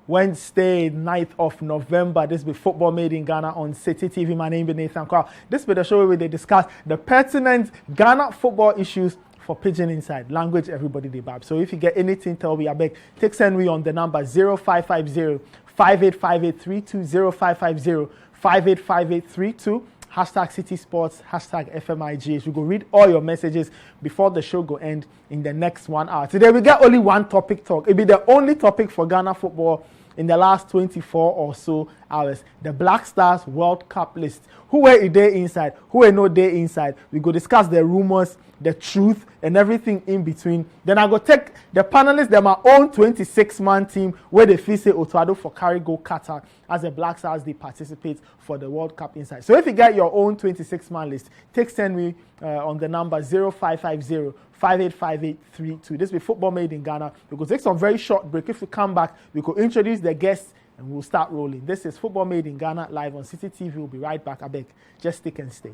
Wednesday, 9th of November. This will be Football Made in Ghana on Citi TV. My name is Nathan Kwao. This will be the show where they discuss the pertinent Ghana football issues for Pidgin Inside. Language everybody they bab. So if you get anything, tell me, I beg. Take send me on the number 0550 585832 0550 585832. Hashtag City Sports, hashtag FMiGh. We go read all your messages before the show go end in the next 1 hour. Today we get only one topic talk. It'll be the only topic for Ghana football in the last 24 or so hours. The Black Stars World Cup list. Who were a day inside? Who were no day inside? We go discuss the rumors, the truth, and everything in between. Then I go take the panelists, them my own 26-man team where they feel say Otuado for carry go Qatar as the Black Stars they participate for the World Cup inside. So if you get your own 26-man list, send me on the number 0550 585832. This will be Football Made in Ghana. We will take some very short break. If we come back, we will introduce the guests and we'll start rolling. This is Football Made in Ghana live on Citi TV. We'll be right back. I beg, just stick and stay.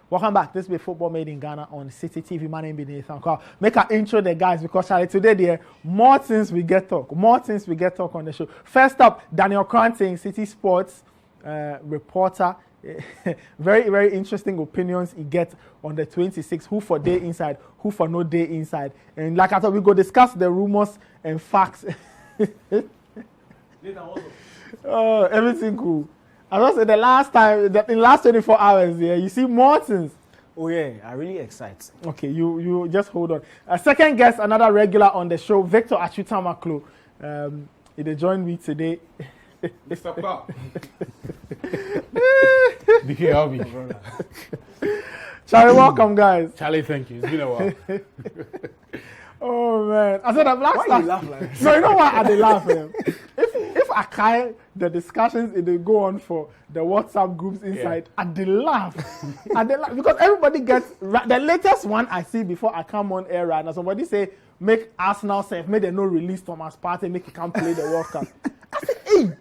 Welcome back. This will be Football Made in Ghana on Citi TV. My name is Nathan Kwao. Make an intro the guys because Charlie, today there more things we get talk. More things we get talk on the show. First up, Daniel Cranting, City Sports reporter. Very, very interesting opinions he gets on the 26. Who for day inside, who for no day inside. And like I thought, we go discuss the rumors and facts. Everything cool. I was say the last time, in the last 24 hours, yeah, you see more things. Oh yeah, I really excited. Okay, you just hold on. Second guest, another regular on the show, Victor Achutamaklo. He joined me today. Mr. Kwao. DKLB. Charlie, welcome, guys. Charlie, thank you. It's been a while. Oh man, I said the Black Stars. Why you laugh like that? No, you know why they laugh? If I carry the discussions, they go on for the WhatsApp groups inside, and they laugh, because everybody gets the latest one I see before I come on air right now. Somebody say make Arsenal safe, make them no release Thomas Partey, make he can't play the World Cup. I said, hey.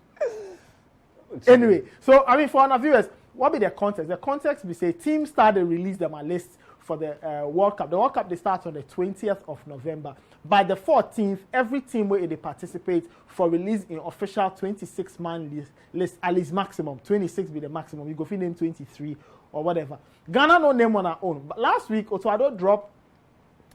Anyway, so I mean for our viewers, what be the context? The context we say teams started release them a list for the World Cup. The World Cup, they start on the 20th of November. By the 14th, every team where they participate for release in official 26-man list, at least maximum. 26 be the maximum. You go for name 23 or whatever. Ghana no name on our own. But last week, Otuado dropped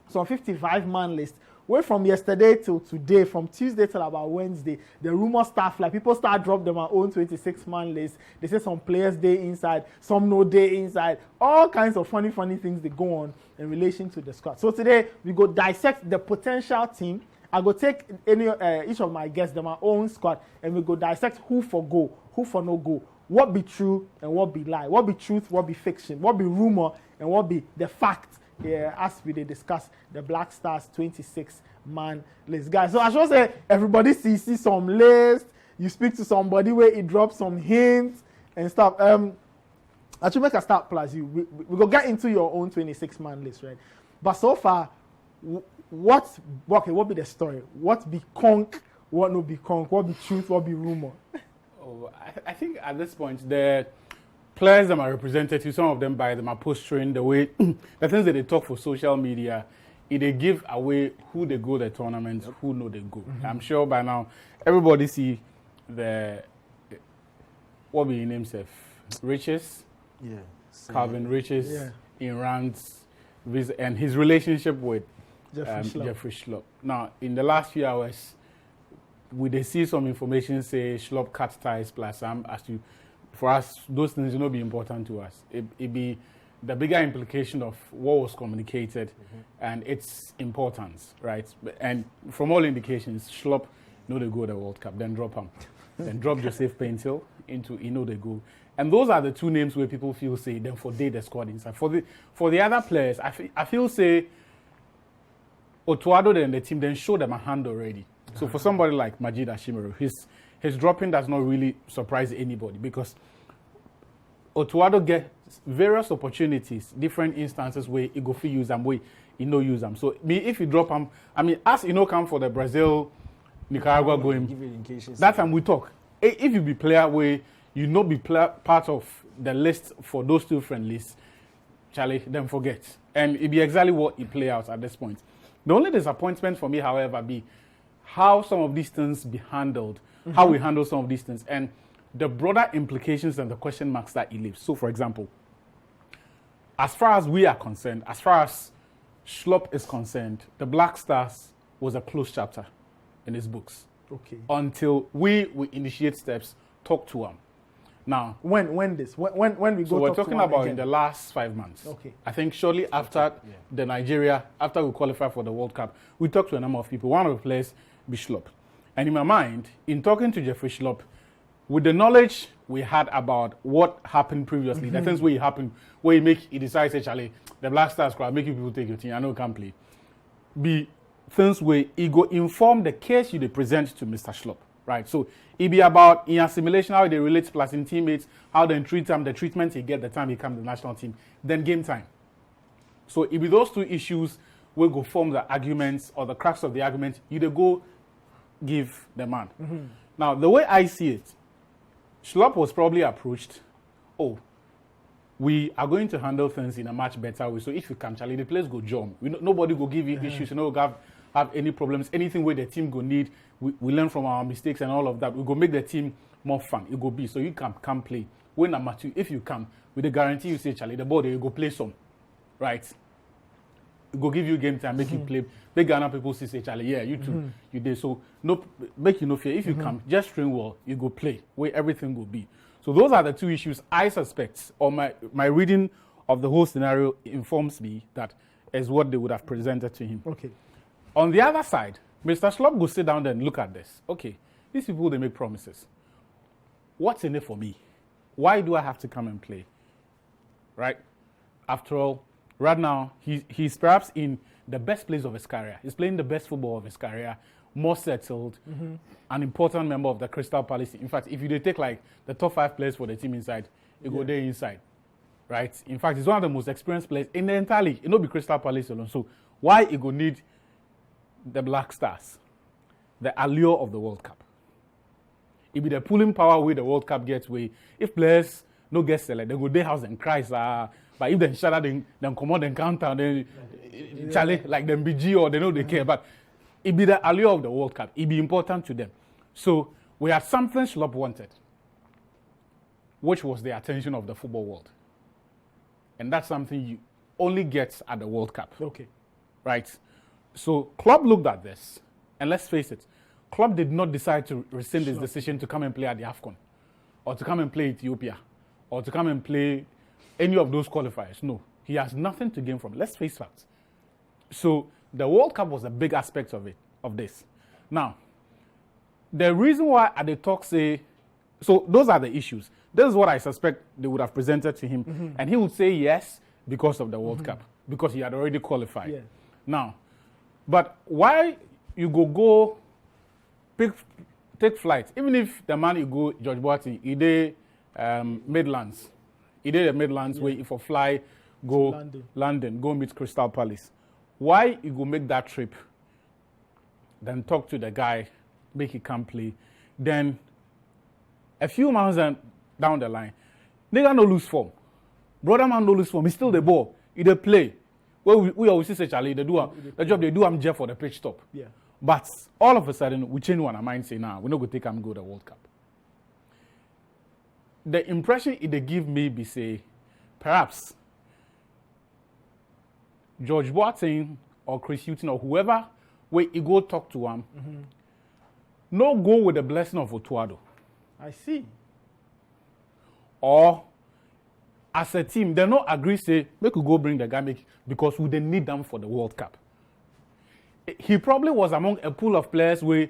some 55-man list. Where from yesterday till today, from Tuesday till about Wednesday, the rumor start like people start drop them our own 26-man list. They say some players day inside, some no day inside. All kinds of funny things they go on in relation to the squad. So today we go dissect the potential team. I go take each of my guests them our own squad, and we go dissect who for go, who for no go, what be true and what be lie, what be truth, what be fiction, what be rumor and what be the fact. Yeah, as we discuss the Black Stars 26-man list. Guys, so I should say everybody see some list. You speak to somebody where it drops some hints and stuff. I should make a start plus you. We go get into your own 26-man list, right? But so far, what be the story? What be conk? What no be conk? What be truth? What be rumor? Oh, I think at this point, the players that are representative, some of them by them are posturing the way, the things that they talk for social media, they give away who they go the tournaments, who know they go. Mm-hmm. I'm sure by now, everybody see what be his name, Seth? Riches? Yeah. Calvin Riches in Rand's and his relationship with Jeffrey Schlupp. Now, in the last few hours, we they see some information say Schlupp cut ties plus for us, those things will not be important to us. It be the bigger implication of what was communicated and its importance, right? And from all indications, Schlupp know they go the World Cup, then drop him. Then drop Joseph Paintil into they go. And those are the two names where people feel say then for the squad inside. For the other players, I feel say Otuado then the team then showed them a hand already. So for somebody like Majid Ashimeru, his dropping does not really surprise anybody because Otuado gets various opportunities, different instances where he go for use them, where he no use them. So me, if you drop him, I mean, as you know, come for the Brazil, Nicaragua going, that time we talk. If you be player where you not be part of the list for those two friendlies, Charlie, then forget. And it be exactly what he play out at this point. The only disappointment for me, however, be how some of these things be handled, how we handle some of these things, and the broader implications and the question marks that he leaves. So, for example, as far as we are concerned, as far as Schlupp is concerned, the Black Stars was a closed chapter in his books. Okay. Until we initiate steps, talk to him. Now, when we go. So we're talking about in the last 5 months. Okay. I think shortly after the Nigeria, after we qualify for the World Cup, we talked to a number of people. One of the players be Schlupp. And in my mind, in talking to Jeffrey Schlupp, with the knowledge we had about what happened previously, the things where it happened, where he decides, actually, the Black Stars crowd, making people take your team, I know you can't play. Be things where he go inform the case you present to Mr. Schlupp, right? So it be about in assimilation, how they relate plus in teammates, how they treat him, the treatment he get the time he comes to the national team, then game time. So it be those two issues will go form the arguments or the crux of the argument, you go give the man. Now, the way I see it, Schlupp was probably approached, we are going to handle things in a much better way. So if you come, Charlie, the players go jump. Nobody go give you issues. You know, have any problems. Anything where the team go need, we learn from our mistakes and all of that. We go make the team more fun. It go be so you can play. When number two, if you come, with the guarantee you say, Charlie, the ball you go play some, right? It go give you game time, make you play. Big Ghana people say, Charlie, yeah, you too, you did. So no, make you no fear. If you come, just train well, you go play where everything will be. So those are the two issues I suspect, or my reading of the whole scenario informs me that is what they would have presented to him. Okay. On the other side, Mr. Schlupp will sit down there and look at this. Okay, these people, they make promises. What's in it for me? Why do I have to come and play? Right? After all, right now, he's perhaps in the best place of his career. He's playing the best football of his career, more settled, an important member of the Crystal Palace. In fact, if you take like the top 5 players for the team inside, you go there inside, right? In fact, he's one of the most experienced players in the entire league. It not be Crystal Palace alone. So why you go need the Black Stars, the allure of the World Cup? It be the pulling power where the World Cup gets way. If players no get selected, they go their house and cry. But if they shut out, then come out and counter, then Charlie, like them BG or they know they care. But it be the allure of the World Cup. It be important to them. So we had something Schlupp wanted, which was the attention of the football world. And that's something you only get at the World Cup. Okay. Right? So Klopp looked at this, and let's face it, Klopp did not decide to rescind his decision to come and play at the AFCON, or to come and play Ethiopia, or to come and play any of those qualifiers. No, he has nothing to gain from it. Let's face facts. So the World Cup was a big aspect of this. Now, the reason why at the talk say, so those are the issues. This is what I suspect they would have presented to him, and he would say yes because of the World Cup, because he had already qualified. Yeah. Now, but why you go take flight, even if the man you go, George Boateng, he did Midlands. He did the Midlands where if you fly, go London, go meet Crystal Palace. Why you go make that trip, then talk to the guy, make he come play, then a few months down the line, nigga no lose form. Brother man no lose form, he still the ball, he dey play. Well, we always say, Charlie, the job they do, I'm Jeff for the pitch stop. Yeah. But all of a sudden, we change one of mind, say, we're not going to take him go to the World Cup. The impression they give me be say, perhaps George Boateng or Chris Hughton or whoever, where you go talk to him, no go with the blessing of Otuado. I see. Or as a team, they not agree, say, make we go bring the guy because we didn't need them for the World Cup. He probably was among a pool of players where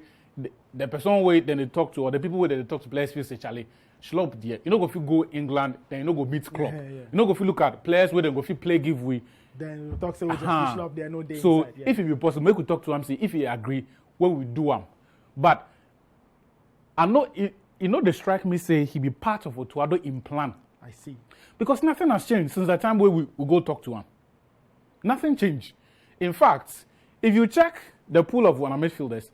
the person where then they talk to, or the people where they talk to players feel say, Charlie, Schlop there. You know, go if you go England, then you know go meet Klopp. You know, go if you look at players where they go if you play giveaway. Then we talk say we just Schlop there, no day so inside. If it be possible, make we talk to him, see if he agree, what we do him. But I know they strike me say he be part of Otuado in plan. I see. Because nothing has changed since the time where we go talk to him. Nothing changed. In fact, if you check the pool of Wana midfielders,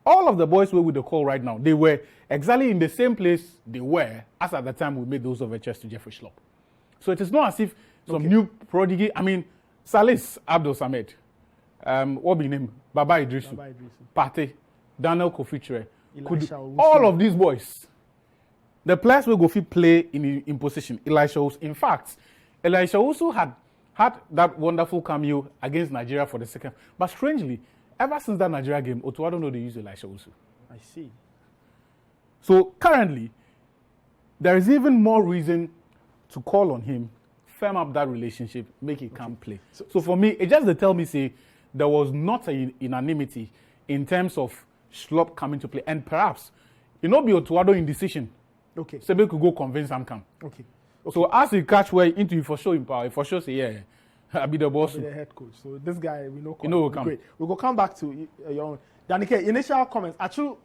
all of the boys where we the call right now, they were exactly in the same place they were as at the time we made those overtures to Jeffrey Schlop. So it is not as if some new prodigy, I mean, Salis Abdul Samed, what be name? Baba Idrisu, Pate, Daniel Kofiture, all of these boys, the players will go fit play in position. In fact, Elisha also had that wonderful cameo against Nigeria for the second. But strangely, ever since that Nigeria game, Otuado know they use Elisha also. I see. So currently, there is even more reason to call on him, firm up that relationship, make it come play. So for me, it just they tell me say there was not a unanimity in terms of Schlop coming to play, and perhaps it not be Otuado indecision. Okay. So we could go convince him come. Okay. So as he catch way into you for sure in power, for sure say yeah, I'll be the boss. I'll be the head coach. So this guy we know. Will come. Great. We'll come back to your own. Danike, initial comments. Actually,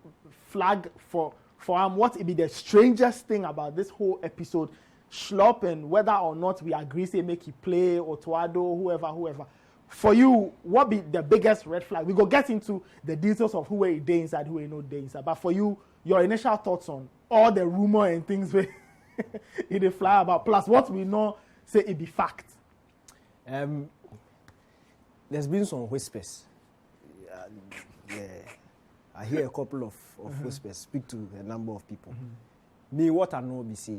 flag for what it be the strangest thing about this whole episode, Schlop, and whether or not we agree say make he play Otuado, whoever. For you, what be the biggest red flag? We go get into the details of who he day inside, who he no day inside. But for you, your initial thoughts on all the rumor and things where it dey fly about. Plus, what we know say it be fact. There's been some whispers. I hear a couple of whispers. Speak to a number of people. Me, what I know, be say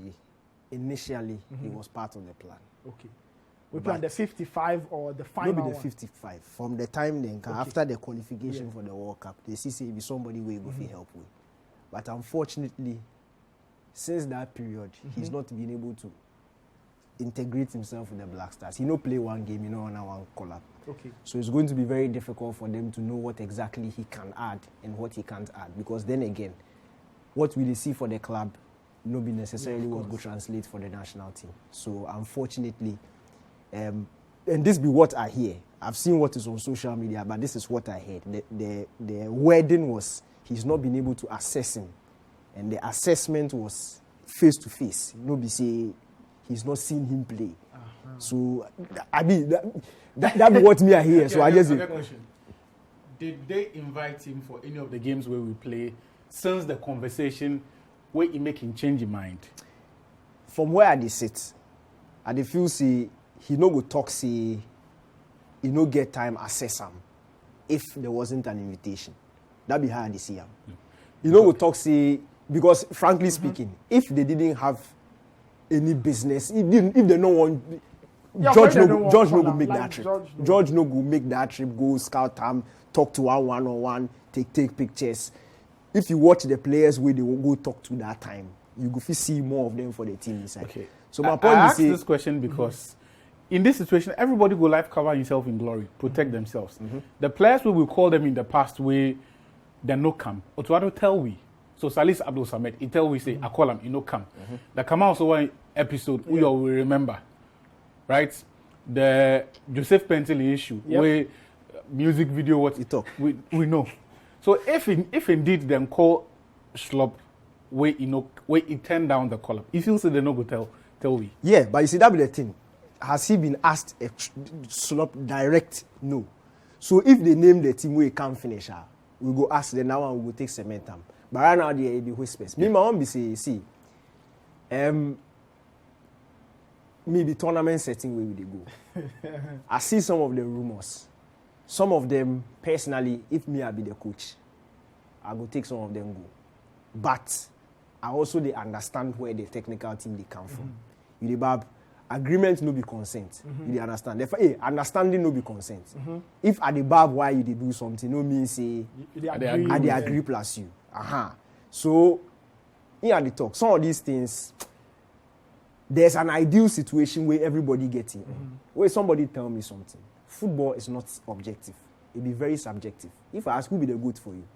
initially he was part of the plan. Okay. We plan the 55 or the final one? Maybe the one? 55. From the time then, after the qualification for the World Cup, they see say if somebody will go for help with. But unfortunately, since that period, he's not been able to integrate himself with the Black Stars. He no play one game, he no on one collab. Okay. So it's going to be very difficult for them to know what exactly he can add and what he can't add. Because then again, what we see for the club no be necessarily what will translate for the national team. So unfortunately, and this be what I hear. I've seen what is on social media, but this is what I heard. The wording was he's not been able to assess him. And the assessment was face to face. Nobody say he's not seen him play. So I mean that be what me I hear. So I just question. Did they invite him for any of the games where we play since the conversation where he make him change his mind? From where I sit, I feel say he no go talk say he no get time assess him if there wasn't an invitation. That be how I see him. He no go talk say. Because frankly speaking, if they didn't have any business, if they no want, George no go make that trip. George no go make that trip, go scout time, talk to one-on-one, take pictures. If you watch the players where they will go talk to that time, you go see more of them for the team inside. Okay. So my point I is asked this question because in this situation, everybody go life cover himself in glory, protect themselves. The players we will call them in the past way, they no come. Otuado tell we. So Salis Abdul Samed, he tell we say, I call him, he no come. The come out also one episode, we all will remember, right? The Joseph Pentili issue, where music video, what he talk, we know. So if indeed them call Schlop, where he turned down the call up, if you say they no go tell we. Yeah, but you see that be the thing. Has he been asked a Schlop direct? No. So if they name the team where he can't finish, we go ask them now and we go take cementum. But right now, there be whispers. Me, my own be say, see, maybe tournament setting where they go. I see some of the rumors. Some of them, personally, if me, I be the coach, I go take some of them go. But I also they understand where the technical team they come from. You the bab, agreement no be consent. You they understand. Therefore, understanding no be consent. If at the bab why you they do something, no mean say they agree plus you. So, here at the talk, some of these things, there's an ideal situation where everybody gets in. Where somebody tell me something. Football is not objective. It be very subjective. If I ask who be the good for you?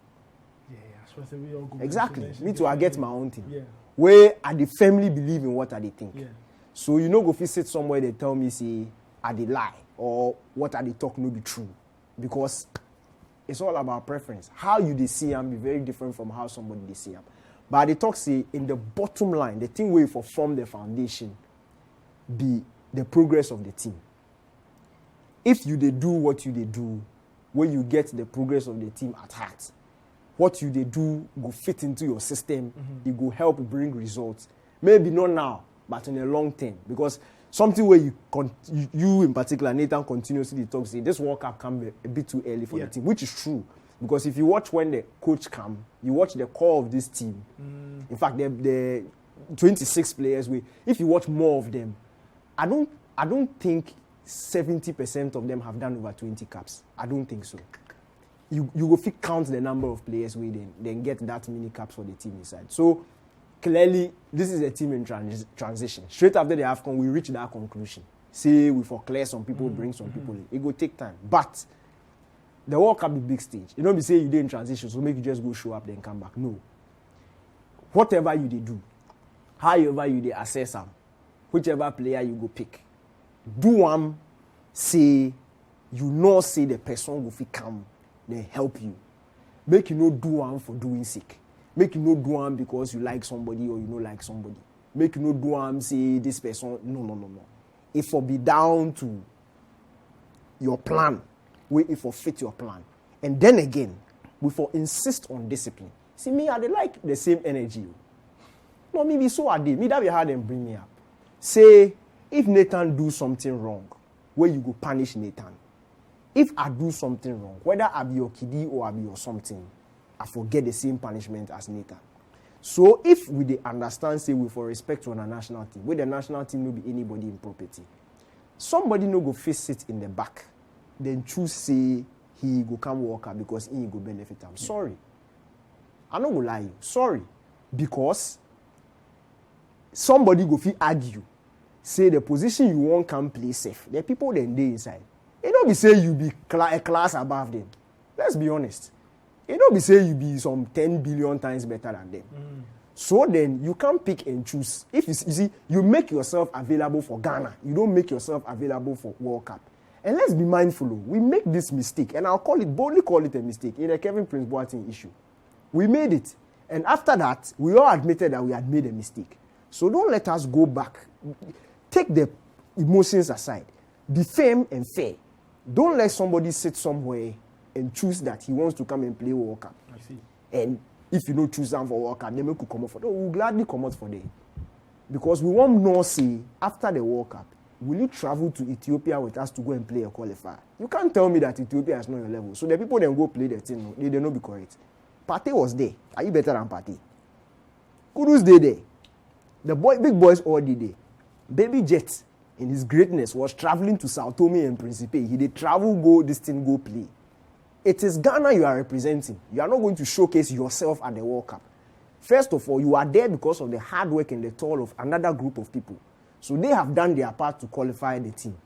Yeah, I suppose we all go. Exactly. Me too, I get my own thing. Yeah. where I dey firmly believe in what I dey think. Yeah. So you know, go sit somewhere they tell me say I dey lie or what I dey talk no be true, because it's all about preference. How you dey see am be very different from how somebody dey see am. But I dey talk say in the bottom line, the thing where for form the foundation be the progress of the team. If you dey do what you dey do, where you get the progress of the team at heart, what you dey do go fit into your system, it go help bring results. Maybe not now, but in the long term. Because something where you in particular, Nathan continuously talks, say this World Cup come a bit too early for the team, which is true. Because if you watch when the coach come, you watch the core of this team. In fact, the 26 players, if you watch more of them, I don't think 70% of them have done over 20 caps. I don't think so. You go fit count the number of players we then get that many caps for the team inside. So clearly, this is a team in transition. Straight after the AFCON, we reach that conclusion. Say we for clear some people, bring some people in. It go take time. But the World Cup is big stage. You don't be say you did in transition, so make you just go show up then come back. No. Whatever you do, however you assess them, whichever player you go pick, do say you know say the person go fit come, they help you. Make you no do one for doing sake. Make you no do one because you like somebody or you don't like somebody. Make you no do one say this person. No. If for be down to your plan, if for fit your plan. And then again, we for insist on discipline. See me, I dey like the same energy. No, maybe so I did. Me that be hard and bring me up. Say, if Nathan do something wrong, where you go punish Nathan. If I do something wrong, whether I be your kiddie or I be your something, I forget the same punishment as Nathan. So if we dey understand, say we for respect to our national team, where the national team no be anybody in property, somebody no go face it in the back, then choose say he go come World Cup because he go benefit him. Sorry. I no go lie you. Sorry. Because somebody go fit argue, say the position you want can play safe. The people then dey inside. It don't be say you be a class above them. Let's be honest. It don't be say you be some 10 billion times better than them. So then you can't pick and choose. If you see, you make yourself available for Ghana. You don't make yourself available for World Cup. And let's be mindful. We make this mistake, and I'll boldly call it a mistake in a Kevin Prince Boateng issue. We made it. And after that, we all admitted that we had made a mistake. So don't let us go back. Take the emotions aside. Be firm and fair. Don't let somebody sit somewhere and choose that he wants to come and play World Cup. I see. And if you don't choose them for World Cup, then we could come out for them. We'll gladly come out for them. Because we won't know, say, after the World Cup, will you travel to Ethiopia with us to go and play a qualifier? You can't tell me that Ethiopia is not your level. So the people then go play the team, they don't be correct. Partey was there. Are you better than Partey? Kudus day there. The big boys all did there. Baby Jet, in his greatness, was traveling to Sao Tome and Principe. He did travel, go play. It is Ghana you are representing. You are not going to showcase yourself at the World Cup. First of all, you are there because of the hard work and the toil of another group of people. So they have done their part to qualify the team.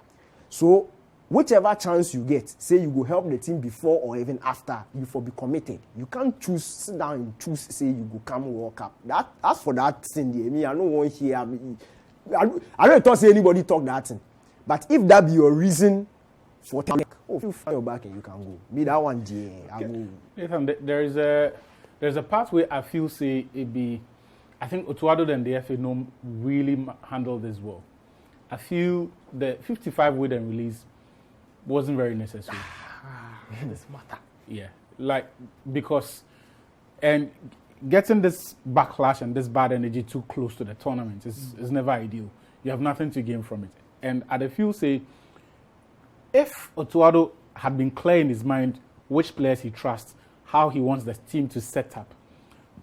So whichever chance you get, say you go help the team before or even after, you for be committed. You can't sit down and choose, say you go come World Cup. As for that thing, me, I don't want to hear. I don't talk say anybody talk that thing. But if that be your reason for taking, if you find your back and you can go. Me that one, I go. Nathan, there's a part where I feel say it be. I think Otuado and the FA no really handled this well. I feel the 55 with and release wasn't very necessary. This matter. Yeah, because and getting this backlash and this bad energy too close to the tournament is never ideal. You have nothing to gain from it. And I feel say, if Otuado had been clear in his mind which players he trusts, how he wants the team to set up,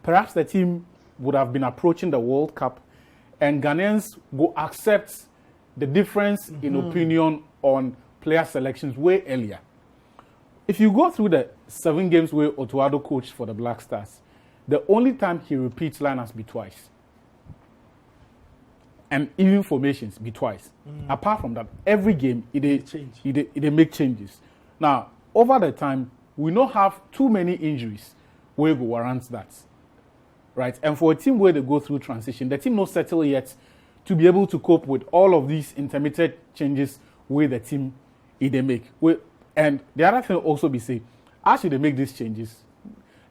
perhaps the team would have been approaching the World Cup and Ghanaians will accept the difference in opinion on player selections way earlier. If you go through the 7 games where Otuado coached for the Black Stars, the only time he repeats lineups be twice. And even formations be twice. Apart from that, every game, it make changes. Now, over the time, we don't have too many injuries where we warrant that. right? And for a team where they go through transition, the team not settled yet to be able to cope with all of these intermittent changes where the team they make. And the other thing also be say, as they make these changes,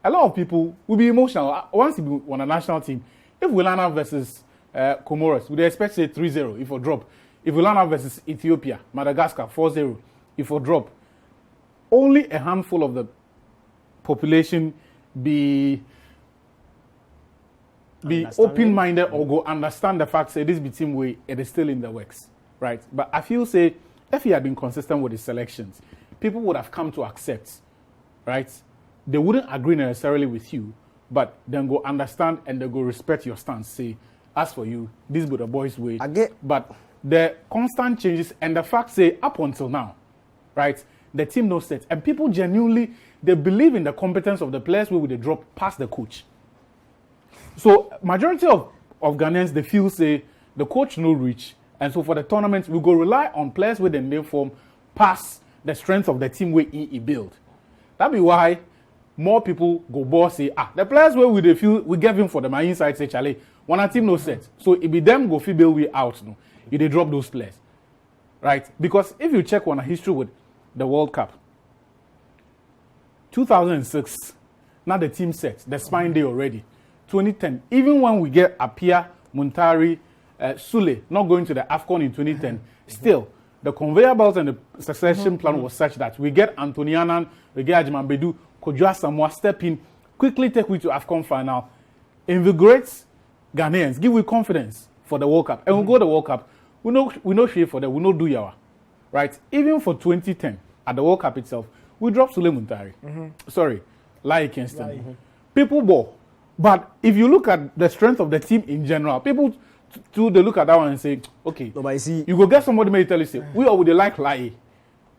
a lot of people will be emotional. Once you be on a national team, if we land up versus Comoros, we expect say 3-0 if we drop. If we land up versus Ethiopia, Madagascar 4-0 if we drop. Only a handful of the population be open-minded or go understand the fact say this be team way it is still in the works, right? But I feel say if he had been consistent with his selections, people would have come to accept, right? They wouldn't agree necessarily with you, but then go understand and they go respect your stance. Say, as for you, this be the boys' way. But the constant changes and the fact say up until now, right? The team no set and people genuinely they believe in the competence of the players where they drop past the coach. So majority of Ghanaians they feel say the coach no reach, and so for the tournament we go rely on players with the name form past the strength of the team where he build. That be why more people go boss say the players where we they feel we give him for the my inside say Charlie when a team no set, so it be them go feel build we out no. You they drop those players, right? Because if you check on a history with the World Cup, 2006, now the team set, the spine day already. 2010, even when we get Apia, Muntari, Sule not going to the AFCON in 2010, still the conveyor belt and the succession plan was such that we get Antonianan, we get Ajiman Bedu, Kodjoa Samoa step in, quickly take we to AFCON final, invigorate Ghanaians, give we confidence for the World Cup, and we go to the World Cup. We know share for that. We know do yawa, right? Even for 2010 at the World Cup itself, we dropped Sule Muntari. Sorry, Lai Kingston. People ball. But if you look at the strength of the team in general, people they look at that one and say, okay, no, but see, you go get somebody may tell you say, we all would like Lai.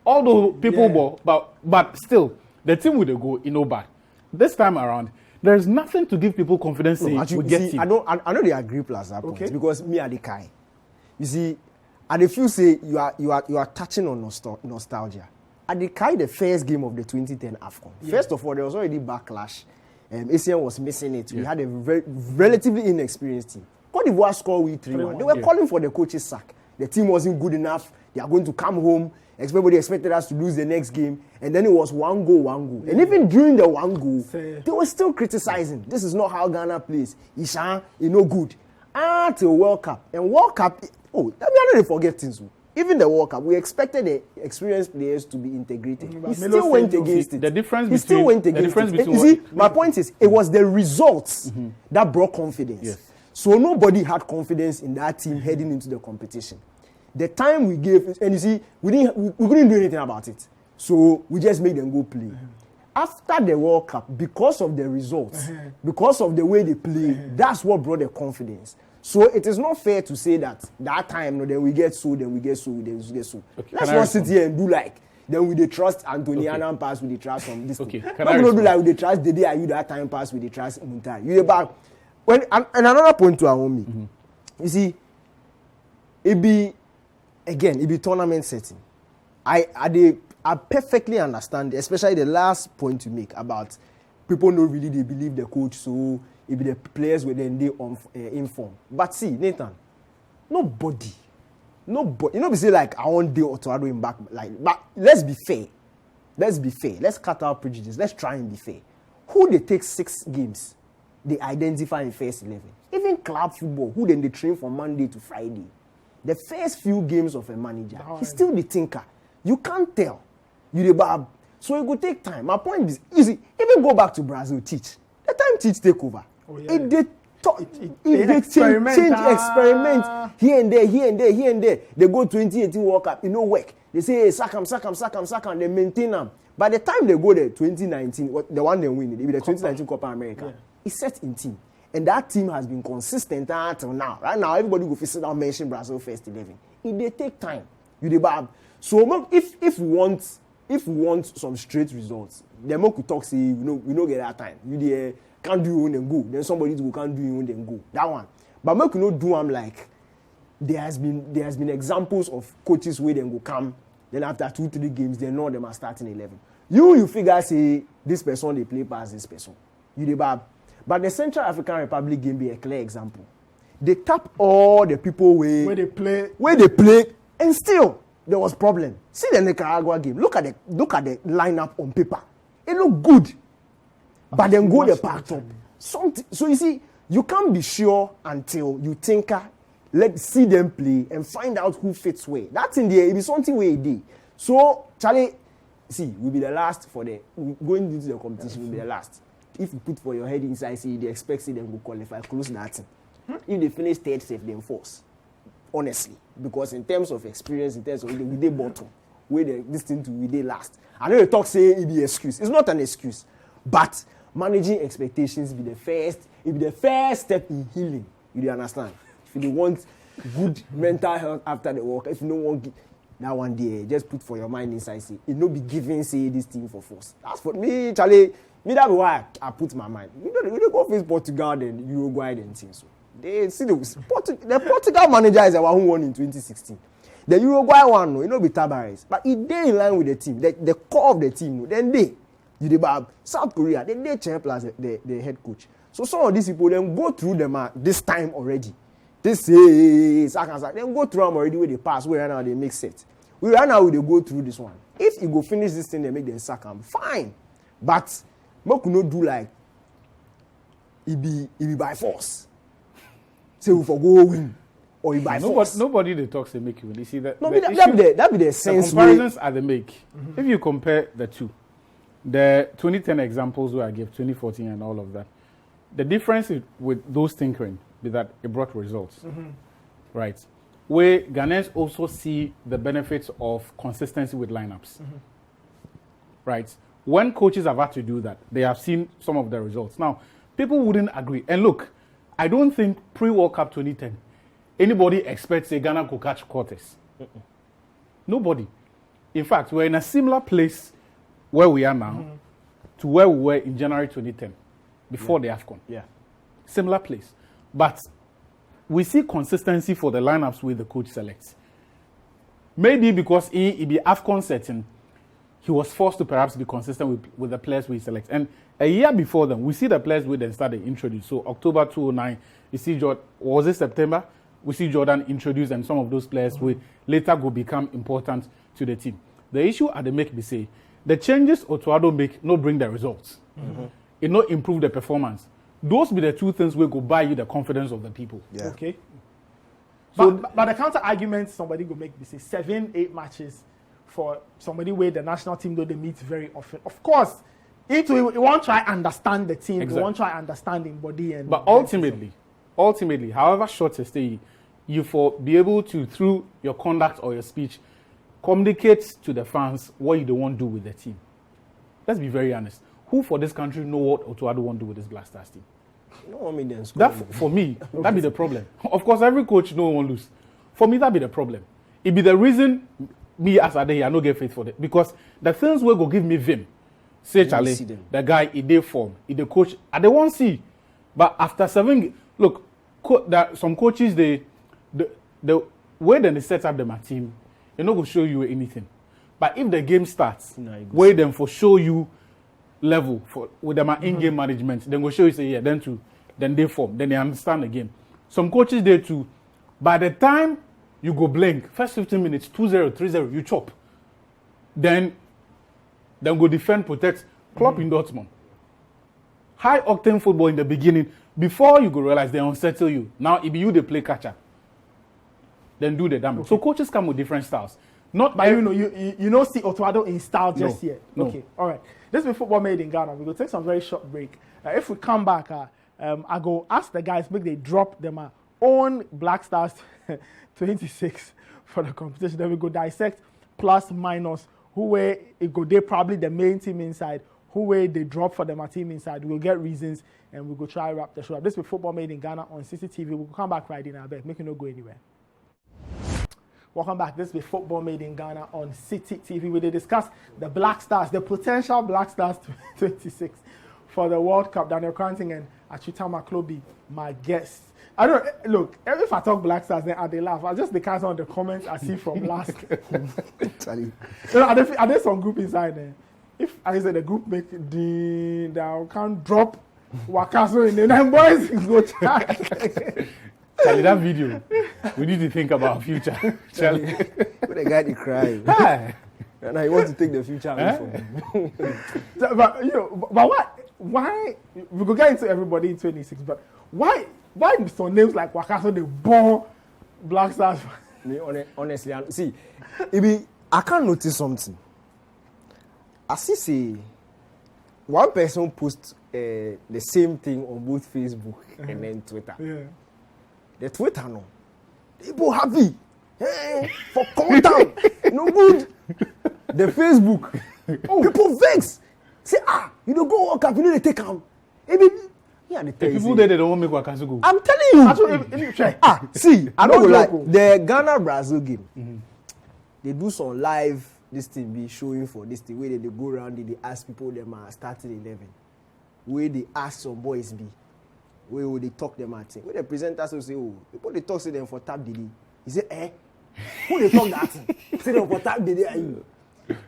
Although people ball, but still, the team would go in no bad. This time around, there's nothing to give people confidence saying we get team. I know they agree plus that point because me are the kind. You see, and if you say you are touching on nostalgia, at the kind the first game of the 2010 AFCON. First of all, there was already backlash. ACN was missing it. We had a relatively inexperienced team. Cote d'Ivoire scored with 3-1. They were calling for the coach's sack. The team wasn't good enough. They are going to come home. Everybody expected us to lose the next game. And then it was one goal. And even during the one goal, they were still criticizing. This is not how Ghana plays. Isha, no good. Till World Cup. And World Cup, let me not forget things. Even the World Cup, we expected the experienced players to be integrated. He still went against it. The difference he still went against it. You see, my point is, it was the results that brought confidence. Yes. So nobody had confidence in that team heading into the competition. The time we gave, and you see, we couldn't do anything about it. So we just made them go play. After the World Cup, because of the results, because of the way they play, that's what brought the confidence. So it is not fair to say that time, then we get so. Okay, let's not sit here and do like, then we trust Antoniana pass with the trust from this thing. Not going to do like we trust the day I you that time pass with the trust Muntari. You about when and another point to our home. You see, it be tournament setting. I perfectly understand, especially the last point you make about people don't really they believe the coach, so it be the players were then they informed. But see, Nathan, nobody, you know, we say like I want day or to him back, like, but let's be fair. Let's cut out prejudice. Let's try and be fair. Who they take 6 games, they identify in first 11. Even club football, who then they train from Monday to Friday. The first few games of a manager, he's still the thinker. You can't tell. You the bab. So it will take time. My point is, easy. Even go back to Brazil, teach. The time teach take over. It they change experiment here and there. They go 2018 World Cup, it no work. They say, hey, sack him, they maintain them. By the time they go there, 2019, the one they win, it be the 2019 Copa America. It's set in team. And that team has been consistent until now. Right now, everybody go sit down mention Brazil first 11. It they take time. You the bab. So if we want some straight results, the more we talk say we no get that time. You can't do your own and go. Then somebody go can't do your own and go. That one. But make you not do them like there has been examples of coaches where they go come. Then after 2-3 games, they know them are starting 11. You figure say this person they play past this person. You the bab. But the Central African Republic game be a clear example. They tap all the people where they play, and still there was problem. See the Nicaragua game. Look at the lineup on paper. It look good, but then go the packed up. So you see, you can't be sure until you tinker, see them play and find out who fits where. That's in there. It be something where it did. So Charlie, see, we'll be the last for going into the competition. We'll be the last. If you put for your head inside, see, they expect them to qualify, close that. If they finish third, safe, then fourth. Honestly, because in terms of experience, in terms of we did bottom, this thing to we did last. I know you talk say it be excuse. It's not an excuse, but managing expectations be the first step in healing. You understand? If you want good mental health after the work, if you don't want that one day, just put for your mind inside. Say it no be giving say this thing for force. That's for me, Charlie. Me that be why I put my mind. We don't go face Portugal and Uruguay and things. So they see the Portugal manager is the one who won in 2016. The Uruguay one, no, it no be Tabares, but it they in line with the team. The core of the team, then South Korea, they chair plus the head coach. So some of these people then go through them this time already. They say then go through them already with the pass. Where right now they make set. We right now they go through this one. If you go finish this thing, they make them sack them. Fine, but we could not do like it be by force. Say we for go win or by force. Nobody they talks they make you win. You see that? No, that be the sense. The comparisons are they make. Mm-hmm. If you compare the two, the 2010 examples where I gave 2014 and all of that, the difference with those tinkering is that it brought results, right? Where Ghanaians also see the benefits of consistency with lineups, right? When coaches have had to do that, they have seen some of the results. Now, people wouldn't agree. And look, I don't think pre-World Cup 2010, anybody expects Ghana could catch quarters. Nobody. In fact, we're in a similar place where we are now to where we were in January 2010, before the AFCON. Yeah. Similar place. But we see consistency for the lineups with the coach selects. Maybe because in the AFCON setting, he was forced to perhaps be consistent with the players we select. And a year before them, we see the players we then started introduced. So October 2009, you see was it September? We see Jordan introduced, and some of those players will later go become important to the team. The issue at the make me say, the changes Otuado make no bring the results. It not improve the performance. Those be the two things will go buy you the confidence of the people. Yeah. Okay. So, but the counter argument somebody go make me say 7-8 matches for somebody where the national team though they meet very often. Of course, it we want to try understand the team, we want to try understanding body and. But ultimately, however short a stay, you for be able to through your conduct or your speech communicate to the fans what you don't want to do with the team. Let's be very honest. Who for this country know what Otuado want to do with this Black Stars team? No, I mean, that for me, that be the problem. Of course, every coach no one lose. For me, that be the problem. It be the reason me as a day I no get faith for it because the things will go give me vim. Say Charlie, the guy he did form, he the coach. I they won't see, but after 7, look, that some coaches the way they set up them team, they not go show you anything. But if the game starts, wait them for show you level for with them in-game management, then go show you say yeah, then they form, then they understand the game. Some coaches there too. By the time you go blank, first 15 minutes, 2-0, 3-0, you chop. Then go defend, protect, Klopp in Dortmund. High octane football in the beginning, before you go realize they unsettle you. Now if you they play catcher, then do the damage. Okay. So coaches come with different styles. Not but you know see Otuado in style just yet. No. Okay, all right. This is Football Made in Ghana. We're going to take some very short break. If we come back, I go ask the guys, make they drop them own Black Stars 26 for the competition. Then we go dissect plus minus who way it go. They probably the main team inside. Who way they drop for them team inside. We'll get reasons and we'll go try to wrap the show up. This is Football Made in Ghana on Citi TV. We'll come back right in our back. Make it not go anywhere. Welcome back. This is Football Made in Ghana on Citi TV. We discuss the Black Stars, the potential Black Stars 26 for the World Cup. Daniel Cranting and Achitama Klobi, my guests. I don't look. If I talk Black Stars, then they laugh. I just because on the comments I see from last. Are there some group inside there? If I say the group make the can't drop Wakaso in the nine boys go charge. Charlie, that video, we need to think about our future. Charlie. When the guy crying. And I want to take the future away from him. But why we could get into everybody in 26, but why some names like Wakaso they born Black Stars? Honestly, see, I can't notice something. I see one person post the same thing on both Facebook and then Twitter. Yeah. The Twitter no. People happy. Hey, for come down. No good. The Facebook. People vex. Say, you don't go World Cup, you need to take out. The people there, they don't want to make Wakaso go. I'm telling you. See, I don't go like the Ghana-Brazil game. They do some live, this thing be showing for this thing, where they go around, they ask people them are starting 11. Where they ask some boys be. Where they talk them at thing. Where the presenters will say, people they talk to them for tap Didi. He say, who they talk that thing? Say them for tap Didi are you?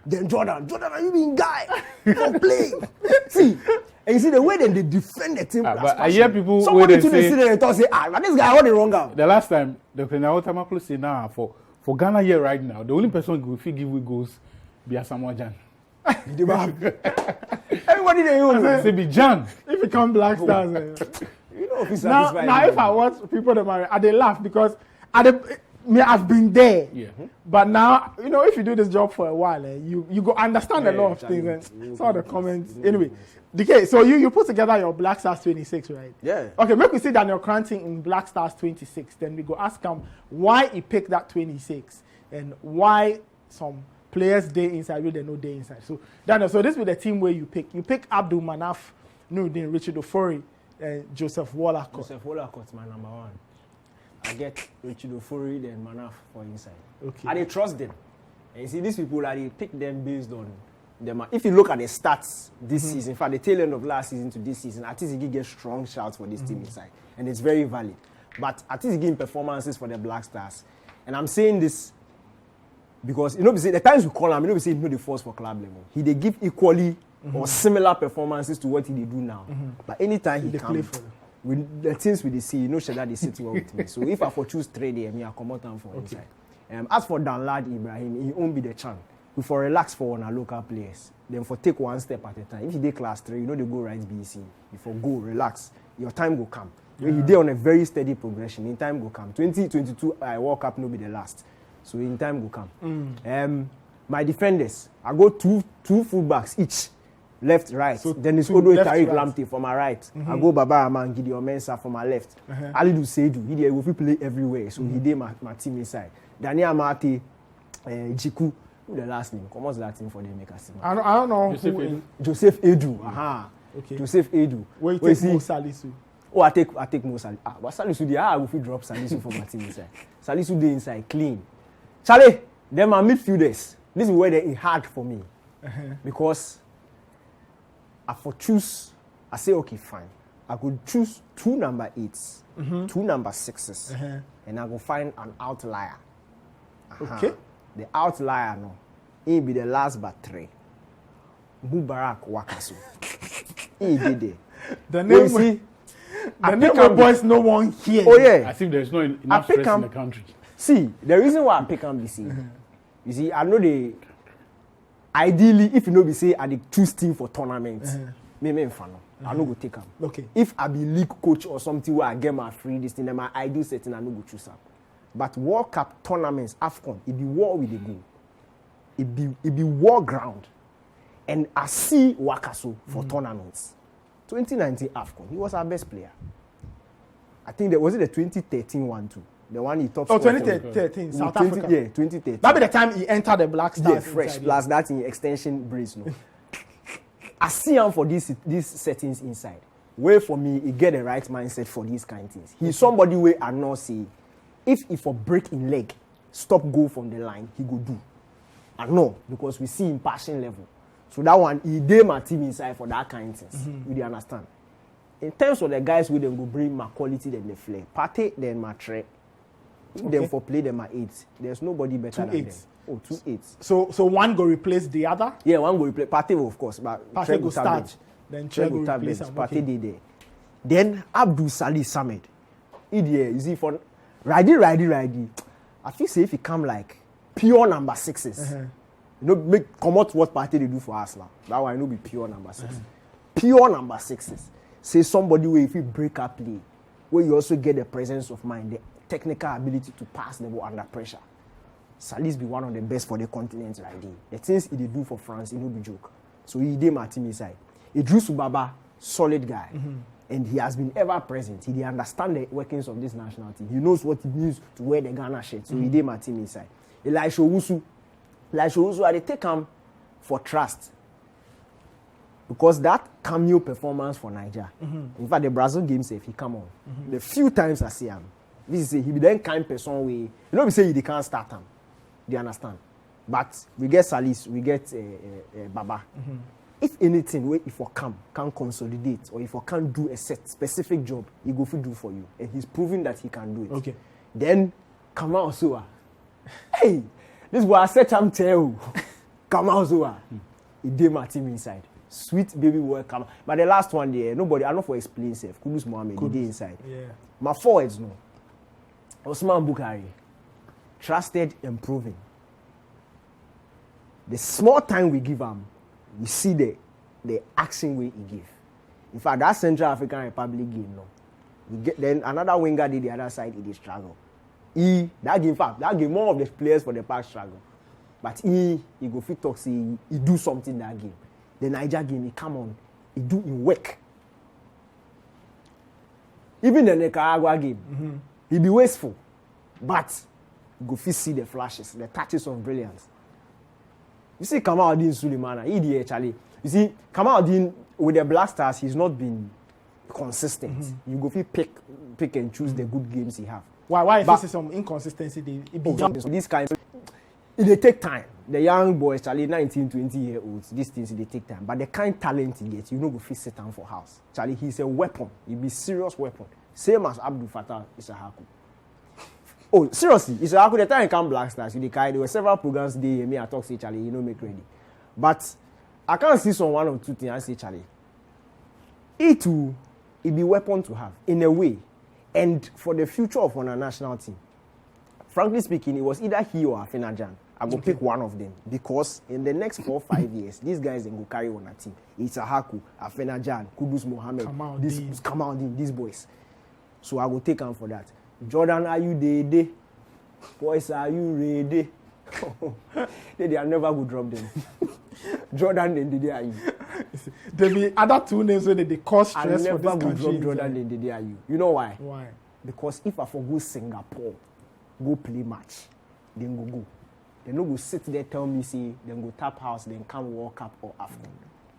Then Jordan, are you being guy? For playing. See, and you see the way that they defend the team. But I hear people somebody to sit there and talk say, but this guy what the wrong guy. The last time Dr. Naota Maklo say now for Ghana here right now, the only person who will give we goals be Asamoah Gyan. Everybody they use say be Jan. If you come Black Stars, you know if it's now if I watch people that marry, they laugh because I've been there. Yeah. But now, if you do this job for a while, you go understand a lot of things and some of the comments. Anyway, DK, so you put together your Black Stars 26, right? Yeah. Okay, make we see Daniel Cranton in Black Stars 26. Then we go ask him why he picked that 26 and why some players day inside, they no day inside. So Daniel, so this will be the team where you pick. You pick Abdul Manaf, Nuruddin, Richard Ofori, and Joseph Wollacott. Joseph Wollacott, my number one. I get Richard Ofori and Manaf for inside. Okay. And they trust them. And you see, these people, they pick them based on them. If you look at the stats this season, in fact, the tail end of last season to this season, Atizigi gets strong shouts for this team inside. And it's very valid. But Atizigi giving performances for the Black Stars. And I'm saying this because, the times we call him, we say he's not the force for club level. They give equally or similar performances to what he do now. But anytime he comes, with the things we see, that they sit well with me. So if I for choose 3 days, I come out and for inside. As for Danlad Ibrahim, he won't be the chance. We for relax for our local players. Then for take one step at a time. If you did class 3, they go right BC. You for go relax. Your time will come. When you did on a very steady progression, in time will come. 2022, I World Cup no be the last. So in time will come. My defenders, I go two fullbacks each. Left, right. So then it's Odo Tariq Lamptey for my right. I go Baba Aman, Gideon Mensah for my left. Alidu Seidu, he will play everywhere. So he did my team inside. Daniel Amate, Jiku, who the last name? What's that team for them? I don't know. Joseph Edu. Okay. Joseph Edu. Where you take Mo Salisu? Oh, I take Mo Salisu. But Salisu, I will drop Salisu for my team inside. Salisu dey inside, clean. Charlie, them are midfielders. This is where they hard for me. Because I say, okay, fine. I could choose 2 number 8s, 2 number 6s, and I go find an outlier. Okay. The outlier, no, he be the last but 3. Mubarak Wakaso. He did it. The name of boys no one here. Oh yeah. I think there's no enough stress in the country. See, the reason why I pick him this you see, I know ideally, if you know, we say I choose team for tournaments, I no go take him. Okay. If I be league coach or something where I get my free this thing, then my ideal setting, I no go choose him. But World Cup tournaments, AFCON, it be war with the goal. It be war ground. And I see Wakaso for tournaments. 2019 AFCON, he was our best player. I think was it the 2013 one too? The one he top. 2013, South Africa. Yeah, 2013. That be the time he entered the Black Stars. Yeah, fresh. Plus that in extension brace, no. I see him for these settings inside. Where for me, he get the right mindset for these kind of things. He's somebody where I know see, if he for break in leg, stop go from the line, he go do. I know because we see him passion level. So that one, he did my team inside for that kind of things. You understand? In terms of the guys who then go bring my quality than the flair, Partey then my tray. Them for play them at 8. There's nobody better than them. Oh, 2 8s. So one go replace the other? Yeah, one go replace Partey, of course, but Partey go start. Then Trey go replace him. Partey did there. Then Abdul Salih Samed. You see, for righty. I feel say if he come like pure number 6s, come out what party they do for us now. That one I know be pure number 6. Pure number 6s. Say somebody where if you break up play, where you also get the presence of mind, the technical ability to pass the ball under pressure. Salih's be one of the best for the continent right there. The things he do for France, it no be joke. So he did my team inside. Idris Baba, solid guy. And he has been ever present. He understands the workings of this national team. He knows what it means to wear the Ghana shirt. So he did my team inside. Elisha Owusu, I take him for trust. Because that cameo performance for Nigeria. In fact, the Brazil game safe, he come on. The few times I see him, this is he be then kind person way. You know, we say they can't start him. They understand. But we get Salis, we get Baba. If anything, if you can consolidate, or if you can do a specific job, he go to do for you. And he's proving that he can do it. Okay. Then, Kamal Soa. Hey, this was I said I'm tell. Kamal Soa. He did my team inside. Sweet baby boy Kamal. But the last one there, nobody, I know for explain self. Kudus Mohammed, he did inside. Yeah. My forwards, no. Osman Bukhari. Trusted, improving. The small time we give him, we see the action way he give. In fact, that Central African Republic game, no. We get then another winger did the other side, he did struggle. That game more of the players for the past struggle. But he go fit talk say he do something that game. The Niger game, he come on, he do in work. Even the Nicaragua game, he be wasteful, but he go fit see the flashes, the touches of brilliance. You see Kamaldeen Sulemana, he did actually. You see Kamaldeen with the Black Stars, he's not been consistent. You go fit pick and choose the good games he have. Why if there's some inconsistency, this kind it take time. The young boys, Charlie, 19, 20-year-olds, these things they take time. But the kind of talent he gets, you know, go fit sit down for house. Charlie, he's a weapon. He be serious weapon. Same as Abdul Fattah Isahaku. Oh, seriously, Isahaku, the time he come Black Stars, there were several programs there. Me, I talk say Charlie, you know, make ready. But I can't see some one or two things. I say Charlie, it too, it be weapon to have in a way, and for the future of our national team. Frankly speaking, it was either he or FMiGh. I go pick one of them because in the next 4 or 5 years, these guys then go carry on a team. It's Isahaku, FMiGh, Kudus Mohammed, Kamaldeen, these boys. So I go take them for that. Jordan, are you ready? Boys, are you ready? They are never go drop them. Jordan and Dede Ayew. There be other two names where they cause stress for this country. Never go drop Jordan and Dede Ayew. You know why? Why? Because if I for go Singapore, go play match, then go. They no go sit there tell me say then go tap house then come World Cup or after.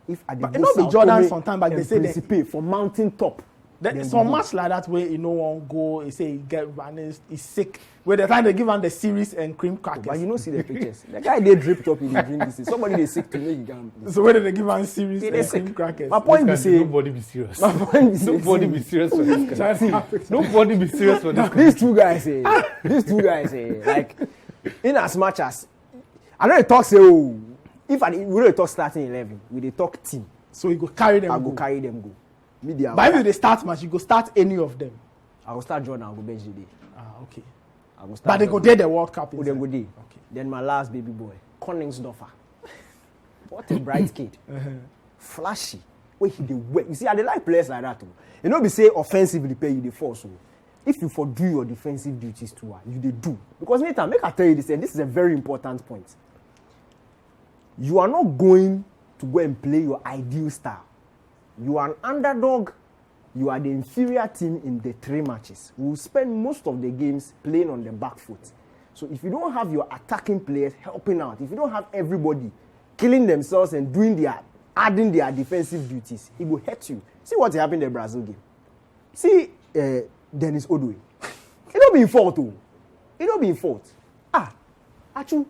If I but it not be Jordan sometimes, but they say they for mountain top. There's so much like that where you know one go, you say he get vanished, he's sick. Where the time they give him the series and cream crackers. But you know see the pictures. The guy they dripped up in the drink this. Somebody they sick to make him. So where they give him series and cream crackers? My point is say nobody be serious. My point is nobody be serious for this guy. Nobody be serious for this. These two guys say, like in as much as I know they talk say oh if we don't talk starting 11, we they talk team. So you go carry them. I go carry them go. Media. But if they start match, you go start any of them. I will start Jordan. I will go bench today. Okay. I will start. But they go there the World Cup. They go there. Okay. Then my last baby boy, Koningsdorfer. What a bright kid. Flashy. Where he the work. You see, I like players like that too. You know, we say offensively pay you the force. So if you for do your defensive duties too, you they do. Because Nathan, make I tell you this, and this is a very important point. You are not going to go and play your ideal style. You are an underdog. You are the inferior team in the 3 matches. We will spend most of the games playing on the back foot. So if you don't have your attacking players helping out, if you don't have everybody killing themselves and adding their defensive duties, it will hurt you. See what happened in the Brazil game. See Dennis Odoi. It don't be in fault too. It don't be in fault. Achu,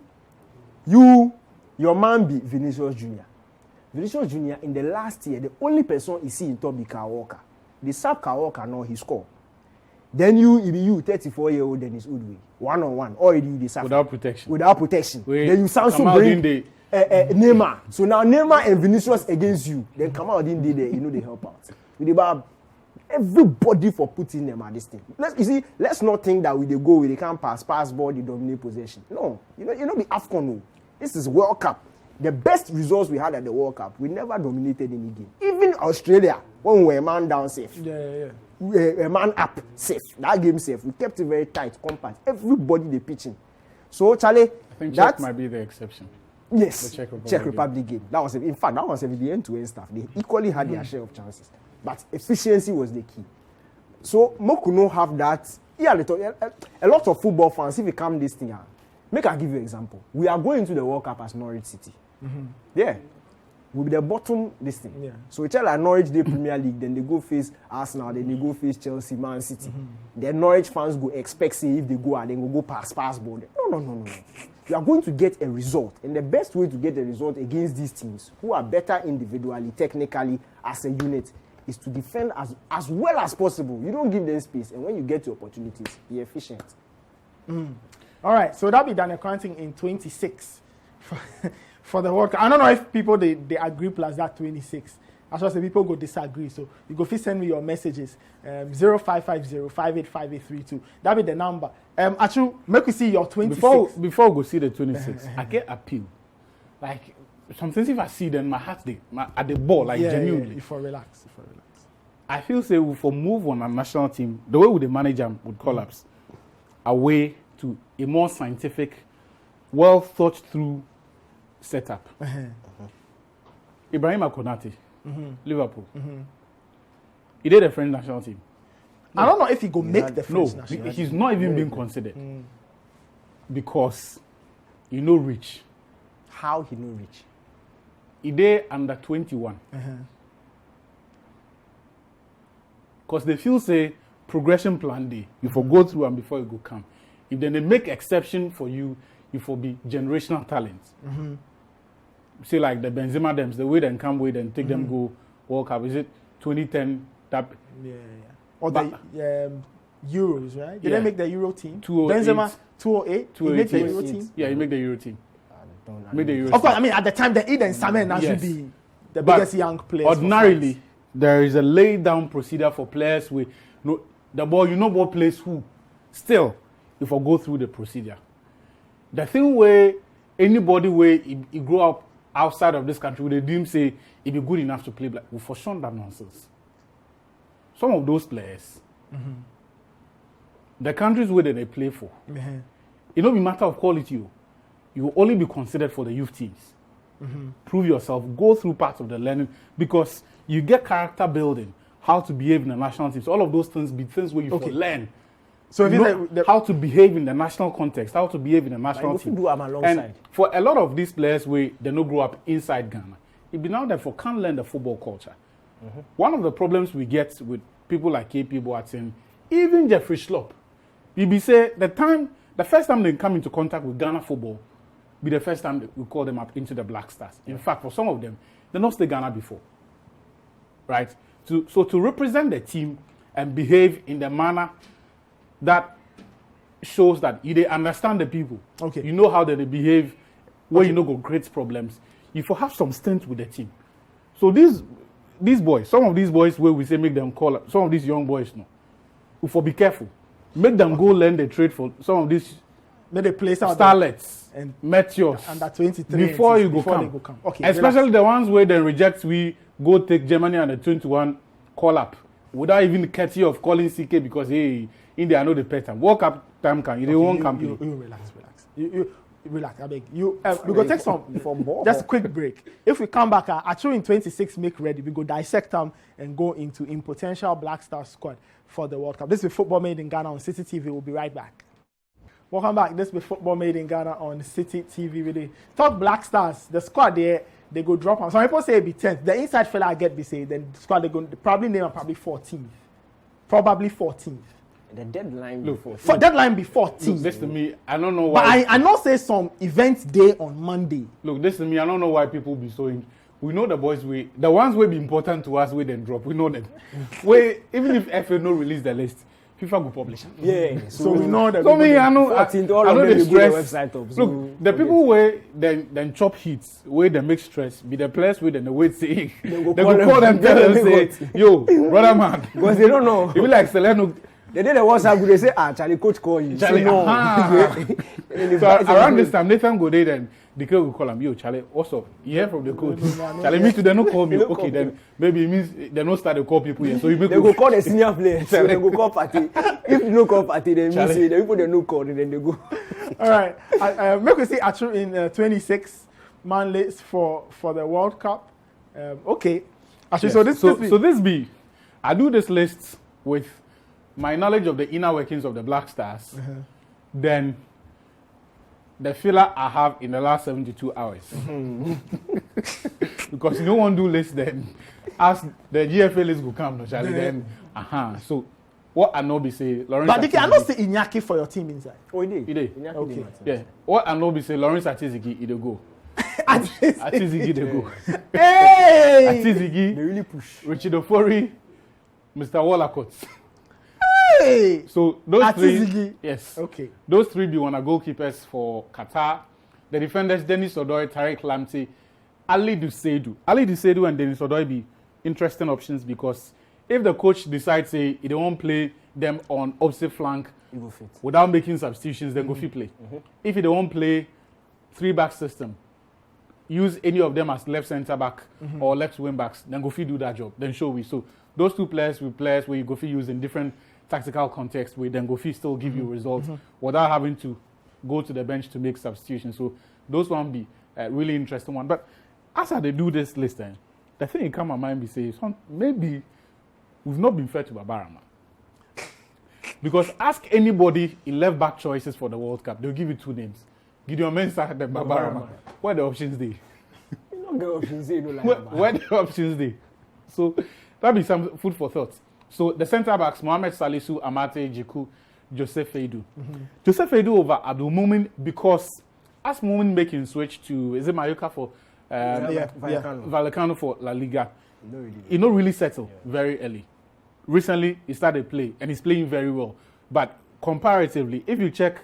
your man be Vinicius Jr. Vinicius Jr. in the last year, the only person he see in top be Kyle Walker. They sub Kyle Walker now, he score. Then you 34-year-old Dennis Odoi, 1-on-1, or you the without protection. Then you sound so bring Neymar. So now Neymar and Vinicius against you. Then Kamaldeen did there, they help out. With the Everybody for putting them at this thing. Let's not think that we they go with they can't pass ball, they dominate possession. No, you know the AFCON. No. This is World Cup. The best results we had at the World Cup, we never dominated any game. Even Australia, when we were a man down safe. Yeah. A man up safe. That game safe. We kept it very tight, compact. Everybody they pitching. So Charlie, I think Czech might be the exception. Yes, the Czech Republic game. That was in fact that was the end-to-end stuff. They equally had their share of chances, but efficiency was the key. So Mokuno have that. Yeah, a lot of football fans, if you come this thing out, make I give you an example. We are going to the World Cup as Norwich City. Yeah. We'll be the bottom this thing. Yeah. So we tell like Norwich the Premier League, then they go face Arsenal, then they go face Chelsea, Man City. Then Norwich fans go expect say if they go and then go pass ball. No. You are going to get a result. And the best way to get a result against these teams who are better individually, technically, as a unit, is to defend as well as possible. You don't give them space. And when you get your opportunities, be efficient. All right, so that'll be Daniel Cranting in 26 for the World Cup. I don't know if people they agree plus that 26. As well as people go disagree. So you go send me your messages 0550-585832. That'll be the number. Achu, make we see your 26. Before we go see the 26, I get appeal. Like sometimes if I see them, my heart at the ball, like genuinely. Yeah, if I relax. I feel say for move on a national team, the way the manager would collapse away to a more scientific, well thought through setup. Ibrahim Konate, Liverpool. He did a French national team. I don't know if he go make the French national team. He's not even being considered because he no reach. How he no reach? He did under 21. Because they feel say progression plan day. You for go through and before you go come. If then they make exception for you, you for be generational talents. Say like the Benzema dems, the way they come with and take them go World Cup. Is it 2010? That or the Euros, right? Did they make the Euro team? 208. Benzema 208. He made the Euro team. Yeah, he made the Euro team. Of course, I mean at the time the Eden Samen should be the biggest young players. Ordinarily, there is a lay down procedure for players with the ball. You know what plays who. Still, if I go through the procedure, the thing where anybody where he grow up outside of this country, they dream say if you're good enough to play black, well, for sure that nonsense. Some of those players, the countries where they play for, it don't be matter of quality. You will only be considered for the youth teams. Prove yourself, go through parts of the learning because you get character building, how to behave in the national team. So all of those things be things where you learn. So you know how to behave in the national context, how to behave in the national team. Do alongside. And for a lot of these players where they don't grow up inside Ghana, it be now therefore can't learn the football culture. One of the problems we get with people like KP Boateng, even Jeffrey Schlupp, you be say the first time they come into contact with Ghana football, be the first time we call them up into the Black Stars. In fact, for some of them, they not stay Ghana before. Right? So to represent the team and behave in the manner that shows that they understand the people. You know how they behave, where you know go create problems. You for have some strength with the team. So these boys, some of these boys where we say make them call up, some of these young boys no. We for be careful. Make them go learn the trade for some of these starlets and meteors under 23 before you go come. Especially the ones where they reject, we go take Germany and the 21 call up without even courtesy of calling CK because hey, in there I know the pattern. World Cup time can you won't come. You relax. You relax. I beg you. We go take some just a quick break. If we come back, actually in 26, make ready. We go dissect them and go into in potential Black Star squad for the World Cup. This is Football Made in Ghana on Citi TV. We'll be right back. Welcome back. This is Football Made in Ghana on Citi TV. Really talk Black Stars. The squad there. They go drop on. Some people say it be 10th. The inside fella I get be say then the squad they probably name probably 14th. Probably 14th. The deadline before. For deadline before 14th. This to me, I don't know why. But I know say some event day on Monday. Look, this to me, I don't know why people be so. We know the boys the ones will be important to us. We then drop. We know them. Even if FA no release the list, FIFA will publish. Yeah. So we know that. So me, I know the stress. Website up, Look, the people where then chop hits, where they make stress, be the players where then the wait say they go call them, tell them say, yo, brother man, because they don't know. It be like Seleno. They did the WhatsApp group. They say, Charlie, coach call you. Charlie, no. So around this time, Nathan go there, then the coach will call him, yo, Charlie, what's up? You hear from the coach? Charlie, me too, they don't call me. Okay, then maybe it means they don't start to call people here. So you make they go call the senior players. So they go call party. If you no call party, then means the people they no call, then they go. All right. Make we see Achu in 26 man list for the World Cup. Okay. Actually, yes. So this be, I do this list with my knowledge of the inner workings of the Black Stars, then the filler I have in the last 72 hours. Because no one do list then. As the GFA list will come, no, Charlie, then, So, what I know be say, Lawrence. But I know say Iñaki for your team inside. Oh, he did. Okay. Yeah. What I know be say, Lawrence Atizigi, he dey go. Atizigi, they go. Hey! Atizigi, they really push. Richard Ofori, Mr. Wallacott. Hey! So those Atizigi. three, yes. Okay. Those three be one of goalkeepers for Qatar. The defenders, Dennis Odoi, Tariq Lamptey, Ali Dusedu. Ali Dusedu and Dennis Odoi be interesting options because if the coach decides say he don't want to play them on opposite flank without making substitutions, then go fit play. If he don't want to play 3-back system, use any of them as left centre back or left wing backs, then go fit do that job. Then show we. So those two players where you go fit use in different tactical context where then go fit still give you results without having to go to the bench to make substitutions. So those one be a really interesting one. But as I do this list, the thing that come to my mind be say maybe we've not been fair to Babarama. Because ask anybody in left back choices for the World Cup, they'll give you two names. Gideon Mensah and Babarama. Where the options they? You don't get options they don't like where the options they? So that be some food for thought. So the centre backs, Mohamed Salisu, Amate, Jiku, Joseph Feidu. Joseph Feidu over Abdul Mumin because as Mumin making switch to, is it Mallorca for Vallecano for La Liga? He not really settled very early. Recently, he started play and he's playing very well. But comparatively, if you check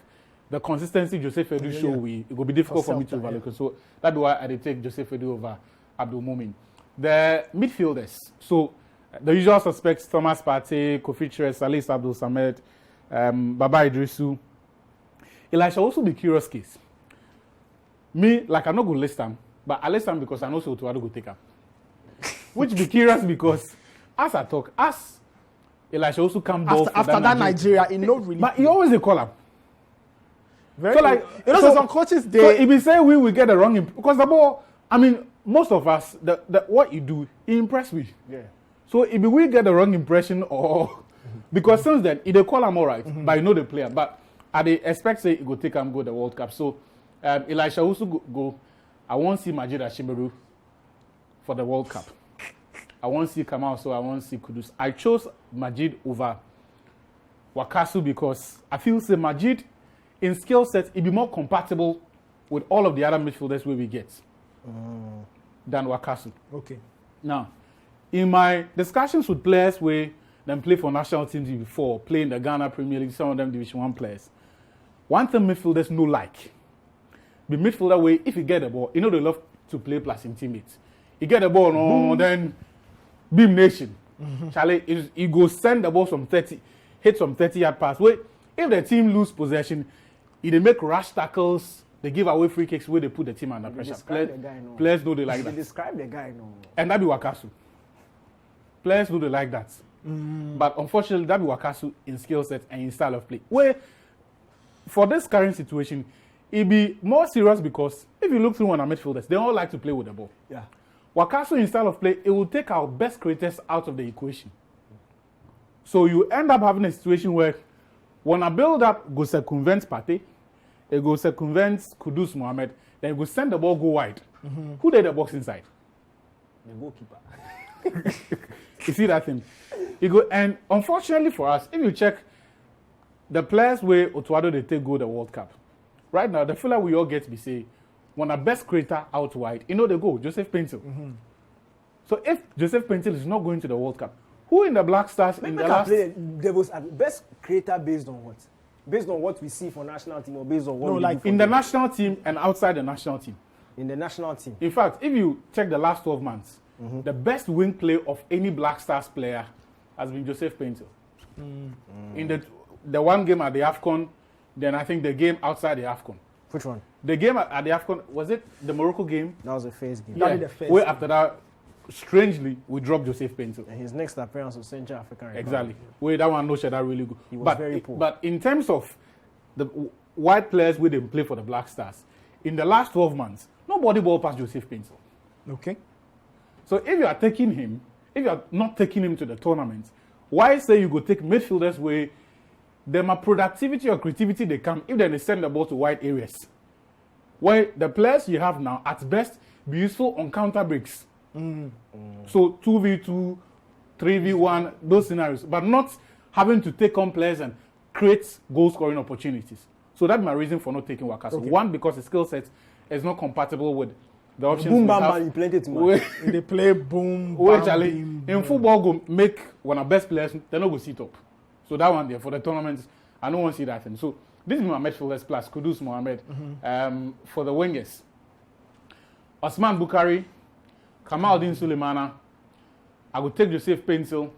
the consistency Joseph Feidu show, it will be difficult for me to evaluate. So that's why I did take Joseph Feidu over Abdul Mumin. The midfielders. So the usual suspects, Thomas Partey, Kofi Tre, Salis Abdul Samed, Baba Idrisu. Elisha also be curious case. Me, like I'm not going to list them, but I list them because I know so to I go take them. Which be curious because as I talk, as Elisha also come after that Nigeria, he not really. But he always they call him. Very so like you know, some coaches they. So if he say we will get the wrong because the ball, I mean, most of us, the what you do, he impress me. Yeah. So if we get the wrong impression or because since then, he they call him all right, but you know the player. But I they expect say he go take him go the World Cup. So Elisha also go. I won't see Majid Ashimeru for the World Cup. I won't see Kamal, so I won't see Kudus. I chose Majid over Wakasu because I feel say Majid in skill set it be more compatible with all of the other midfielders where we get than Wakasu. Okay. Now, in my discussions with players where them play for national teams before, play in the Ghana Premier League, some of them Division 1 players, one thing midfielders no like. The midfielder way, if you get the ball, you know they love to play plus in teammates. You get the ball, no, then Beam Nation. Charlie, he goes send the ball from 30, hit some 30-yard pass. Wait, if the team lose possession, they make rash tackles, they give away free kicks where they put the team under pressure. Players know they like that. They describe the guy, no. And that be Wakasu. Players know they like that. But unfortunately, that be Wakasu in skill set and in style of play. Where, for this current situation, it be more serious because if you look through on our midfielders, they all like to play with the ball. Yeah. Wakasu in style of play, it will take our best creators out of the equation. So you end up having a situation where when a build up goes circumvent Partey, it goes circumvent Kudus Mohammed, then it goes send the ball go wide. Who did the box inside? The goalkeeper. You see that thing? You go, and unfortunately for us, if you check the players where Otuado they take go the World Cup, right now the filler we all get to be say, when a best creator out wide, you know they go Joseph Paintil. So if Joseph Paintil is not going to the World Cup, Who in the Black Stars in the last? Devil's best creator based on what? Based on what we see for national team or based on what? No, like in the national team and outside the national team. In the national team. In fact, if you check the last 12 months, the best wing play of any Black Stars player has been Joseph Painter. In the one game at the AFCON, then I think the game outside the AFCON. Which one? The game at the AFCON, was it the Morocco game? That was the first game. Yeah. Where after that, strangely, we dropped Joseph Painter. And his next appearance was Central African Republic. Exactly. Where that one, no shit, that really good. He was very poor. But in terms of the white players who didn't play for the Black Stars, in the last 12 months, nobody ball past Joseph Painter. Okay. So if you are taking him, if you are not taking him to the tournament, why say you go take midfielders where them a productivity or creativity they come if they send the ball to wide areas? Why the players you have now at best be useful on counter breaks. So 2v2, 3v1, those scenarios, but not having to take on players and create goal scoring opportunities. So that's my reason for not taking Wakaso. Okay. One, because the skill set is not compatible with the options. Boom, bam, bam, you played it too much. They play boom, bam, beam, in football, go make one of the best players, they're not going to sit up. So that one there, for the tournaments, I don't want to see that thing. So this is my midfielders plus Kudus Mohamed. For the wingers, Osman Bukhari, Kamaldeen Sulemana, I would take Joseph Paintil,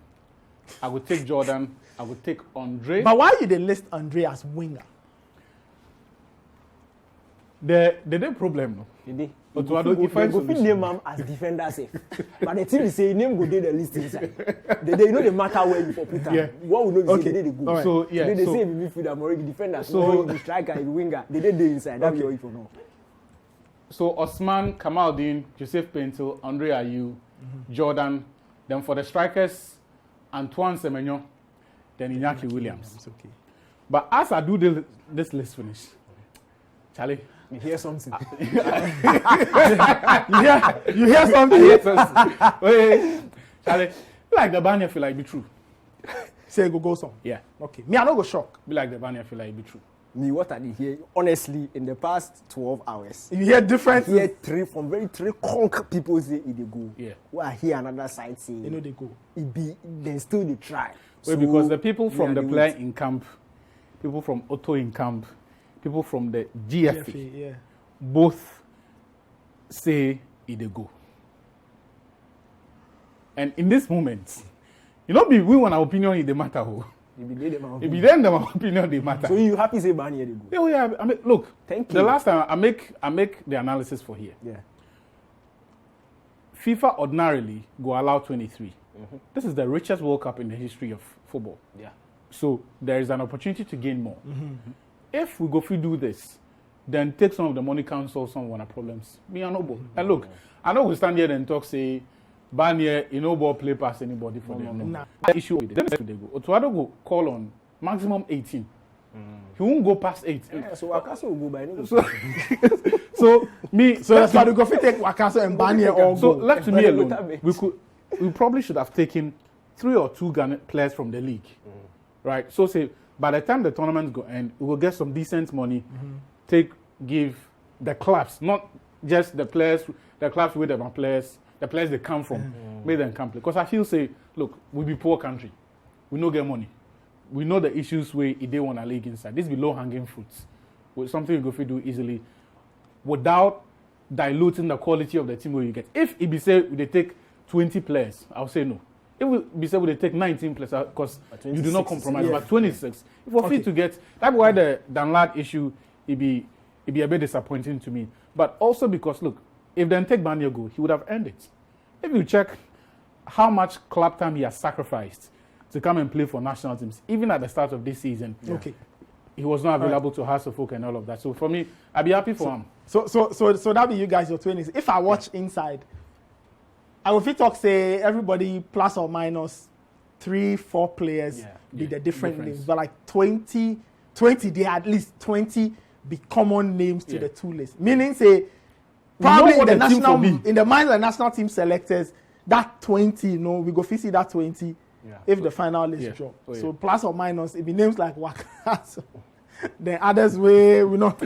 I would take Jordan, I would take Andre. But why did they list Andre as winger? They did problem, no? Did they? But you find name him as defender safe. But the team is saying name go do the list inside. They know the matter where you put him. Yeah. What we know is they go. Right. So yeah. They say in midfield I'm already defender. So the striker is winger. They did the inside. That's your info now. So Osman, Kamaldeen, Joseph Paintil, Andre Ayew, Jordan. Then for the strikers, Antoine Semenyo, then Iñaki Williams. Okay. But as I do this list finish, Charlie. You hear something. you hear something. Wait, Charlie, like the banner feel like be true. Say go some. Yeah. Okay. Me, I don't go shock. Be like the banner feel like be true. Me, what I did hear, honestly, in the past 12 hours. You hear different. I hear three conk people say it they go. Yeah. Well, I hear another side say you know they go. It be then still they try. Well, so, because the people from the player in camp, people from Otto in camp, people from the GFA, both say it they go. And in this moment, you know, we want our opinion in the matter. If you then our opinion they matter. So you happy say Bani they go? Yeah. I mean, look. Thank you. The last time I make the analysis for here. Yeah. FIFA ordinarily go allow 23. This is the richest World Cup in the history of football. Yeah. So there is an opportunity to gain more. If we go through do this, then take some of the money can solve some of our problems. Me and Obo. And look, I know we stand here and talk say, Barnier, you know, ball play past anybody for them. No. Issue with them. They go. Otuado go call on maximum 18. He won't go past 8. Yeah, so Wakaso will go by no. So that's why we go take Wakaso and Barnier all so go. So left to me alone, we probably should have taken 3 or 2 Ghana players from the league. Right? So say by the time the tournament go end, we will get some decent money. Give the clubs, not just the players, the clubs with them players, the players they come from, make them come play. Because I feel say, look, we be poor country. We no get money. We know the issues where they want a league inside. This be low hanging fruits. With something you go to do easily without diluting the quality of the team where you get. If it be say they take 20 players, I'll say no. If we be say they take 19 players, because you do not compromise. But 26, if we're fit to get, that's why the Danlad issue it be a bit disappointing to me. But also because look, if then take Barnier go, he would have earned it. If you check how much club time he has sacrificed to come and play for national teams, even at the start of this season, he was not available to Hasselhoff and all of that. So for me, I'd be happy for him. So that be you guys your 20s. If I watch inside, I will fit talk say everybody plus or minus 3-4 players be the different names, but like 20 they at least 20 be common names to the 2 lists. Meaning say probably in the national in the minds of the national team selectors, that 20, we go see that 20 if the final list drop. So plus or minus, it be names like Wakaso. Then others way we know.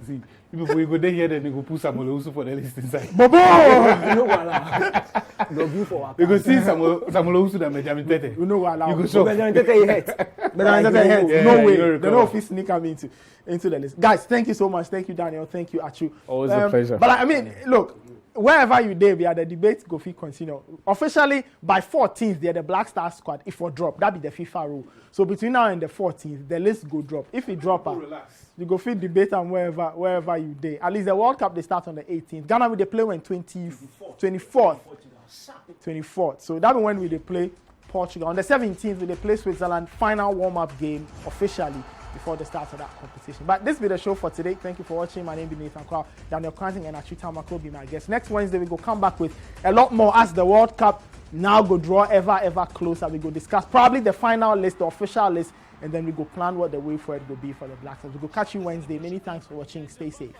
See, Before we go there here, then they go put Samuel Owusu for the list inside. Bobo! You know what? Go view for You go see Samuel Owusu and Benjamin Tete. You know what? You go show. Benjamin Tete hit. Benjamin Tete hit. Yeah, No way. you They don't fit sneak him into the list. Guys, thank you so much. Thank you, Daniel. Thank you, Achu. Always a pleasure. But I mean, look, wherever you there, we are the debate go fit continue. Officially, by 14th, they're the Black Star squad. If we drop, that be the FIFA rule. So between now and the 14th, the list go drop. If it drop, you go fit debate and wherever you there. At least the World Cup they start on the 18th. Ghana will they play when 24th. So that be when we they play Portugal. On the 17th, we they play Switzerland. Final warm-up game officially before the start of that competition. But this be the show for today. Thank you for watching. My name is Nathan Kwao. Daniel Kranting and Achu Tamako be my guest. Next Wednesday, we go come back with a lot more as the World Cup now go draw ever closer. We go discuss probably the final list, the official list, and then we go plan what the way forward will be for the Black Stars. We go catch you Wednesday. Many thanks for watching. Stay safe.